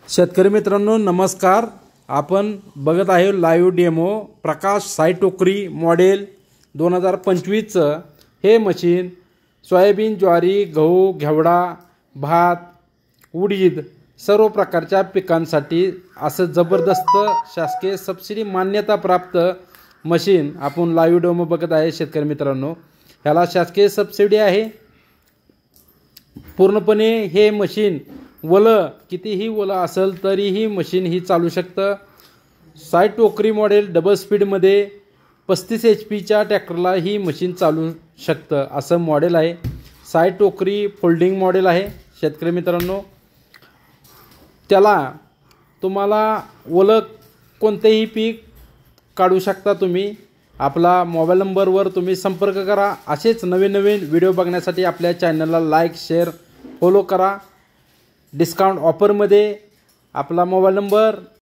शेतकरी मित्रांनो नमस्कार। आपण बघत आहे लाईव्ह डेमो प्रकाश साई टोकरी मॉडेल 2025 हे मशीन सोयाबीन, ज्वारी, गहू, घेवडा, भात, उडीद सर्व प्रकारच्या पिकांसाठी असं जबरदस्त शासकीय सबसिडी मान्यता प्राप्त मशीन आपण लाईव्ह डेमो बघत आहे। शेतकरी मित्रांनो ह्याला शासकीय सबसिडी आहे। पूर्णपणे हे मशीन कितीही वलं असेल तरीही मशीन ही चालू शकतं। साई टोकरी मॉडेल डबल स्पीड मध्ये 35 HP च्या ट्रॅक्टरला ही मशीन चालू शकतं असं मॉडेल आहे। साई टोकरी फोल्डिंग मॉडेल आहे। शेतकरी मित्रांनो त्याला तुम्हाला वलं कोणतेही पीक काढू शकता तुम्ही। आपला मोबाईल नंबरवर तुम्ही संपर्क करा। असेच नवीन व्हिडिओ बघण्यासाठी आपल्या चॅनलला लाईक, शेअर, फॉलो करा। डिस्काउंट ऑफर मध्ये आपला मोबाईल नंबर